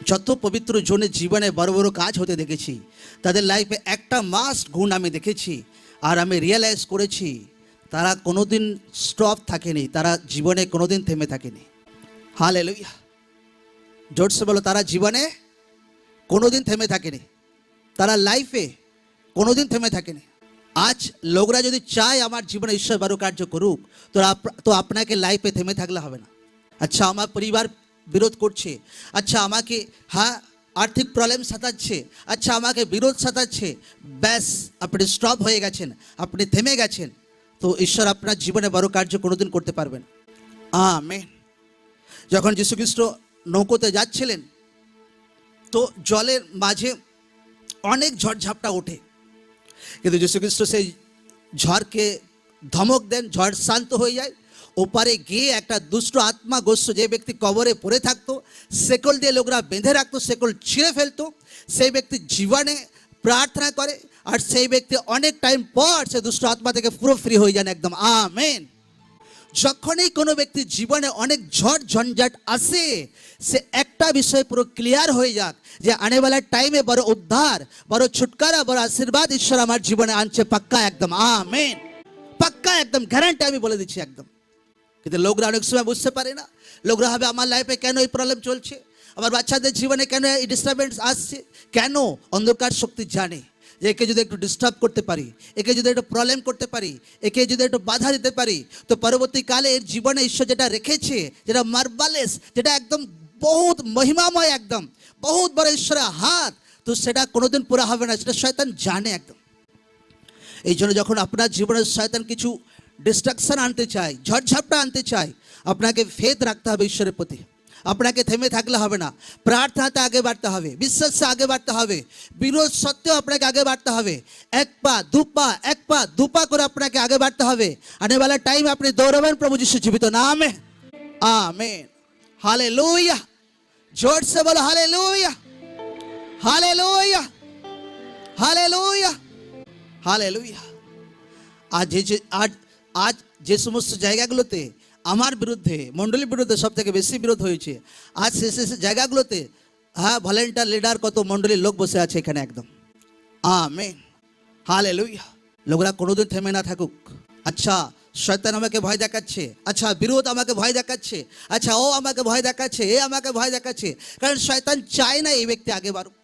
যত পবিত্র জনের জীবনে বড় বড় কাজ হতে দেখেছি, তাদের লাইফে একটা মাস্ট গুণ আমি দেখেছি আর আমি রিয়েলাইজ করেছি, তারা কোনোদিন স্টপ থাকেনি, তারা জীবনে কোনোদিন থেমে থাকেনি। হালেলুয়া, জোরসে বলো, তারা জীবনে কোনোদিন থেমে থাকেনি, তারা লাইফে কোনোদিন থেমে থাকেনি। আজ লোকরা যদি চায় আমার জীবনে ঈশ্বর বড় কার্য করুক, তো আপনাকে লাইফে থেমে থাকলে হবে না। আচ্ছা, আমার পরিবার বিরোধ করছে, আচ্ছা আমাকে আর্থিক প্রবলেম সাতাচ্ছে, আচ্ছা আমাকে বিরোধ সাতাচ্ছে, ব্যাস আপনি স্টপ হয়ে গেছেন, আপনি থেমে গেছেন, তো ঈশ্বর আপনার জীবনে বড় কার্য কোনোদিন করতে পারবেন। আমেন। যখন যীশু খ্রিস্ট নৌকোতে যাচ্ছিলেন, তো জলের মাঝে অনেক ঝড়ঝাপটা ওঠে, কিন্তু যীশু খ্রিস্ট সেই ঝড়কে ধমক দেন, ঝড় শান্ত হয়ে যায়। ওপারে গিয়ে একটা দুষ্ট আত্মাগ্রস্ত যে ব্যক্তি কবরে পড়ে থাকতো, শেকল দিয়ে লোকরা বেঁধে রাখতো, শেকল ছিঁড়ে ফেলতো, সেই ব্যক্তি জীবনে প্রার্থনা করে আর সেই ব্যক্তি অনেক টাইম পর সে দুষ্ট আত্মা থেকে পুরো ফ্রি হয়ে যান একদম। আমেন। যখনই কোনো ব্যক্তির জীবনে অনেক ঝড় ঝঞ্ঝাট আসে, সে একটা বিষয় পুরো ক্লিয়ার হয়ে যাক যে আনেওয়ালা টাইমে বড় উদ্ধার, বড় ছুটকারা, বড় আশীর্বাদ ঈশ্বর আমার জীবনে আনছে, পাক্কা একদম। আমেন, পাক্কা একদম, গ্যারান্টি আমি বলে দিচ্ছি একদম। কিন্তু লোকরা অনেক সময় বুঝতে পারে না। লোকরা হবে আমার লাইফে কেন এই প্রবলেম চলছে, আমার বাচ্চাদের জীবনে কেন এই ডিস্টারবেন্স আসছে, কেন? অন্ধকার শক্তি জানে যে একে যদি একটু ডিস্টার্ব করতে পারি, একে যদি একটু প্রবলেম করতে পারি, একে যদি একটু বাধা দিতে পারি, তো পরবর্তীকালে এর জীবনে ঈশ্বর যেটা রেখেছে, যেটা মার্ভালেস, যেটা একদম বহুত মহিমাময়, একদম বহুত বড় ঈশ্বরের হাত, তো সেটা কোনোদিন পুরা হবে না, সেটা শয়তান জানে একদম। এই জন্য যখন আপনার জীবনে শয়তান কিছু ডিস্ট্রাকশন আনতে চায়, ঝড়ঝাপটা আনতে চায়, আপনাকে ফেথ রাখতে হবে ঈশ্বরের প্রতি, আপনাকে থেমে থাকলে হবে না, প্রার্থনাতে আগে বাড়তে হবে, বিশ্বাসে আগে বাড়তে হবে, বিরোধ সত্ত্বেও আপনাকে আগে বাড়তে হবে, এক পা দু পা করে আপনাকে আগে বাড়তে হবে। আনেওয়ালা টাইম আপনি দৌড়াবেন প্রভু যিশু জীবিত নামে। আমেন, হালেলুয়া, जोर से बोलो हालेलुया, हालेलुया, हालेलुया, हालेलुया। আজ যে সমস্ত জায়গাগুলোতে আমার বিরুদ্ধে, মণ্ডলীর বিরুদ্ধে সব থেকে বেশি বিরোধ হয়েছে, আজ সে জায়গাগুলোতে ভলেন্টিয়ার লিডার কত মণ্ডলীর লোক বসে আছে এখানে একদম। Amen, hallelujah. লোকরা কোনোদিন থেমে না থাকুক। আচ্ছা, শয়তান আমাকে ভয় দেখাচ্ছে, আচ্ছা বিরোধ আমাকে ভয় দেখাচ্ছে, আচ্ছা ও আমাকে ভয় দেখাচ্ছে, এ আমাকে ভয় দেখাচ্ছে, কারণ শয়তান চায় না এই ব্যক্তি আগে বাড়ুক।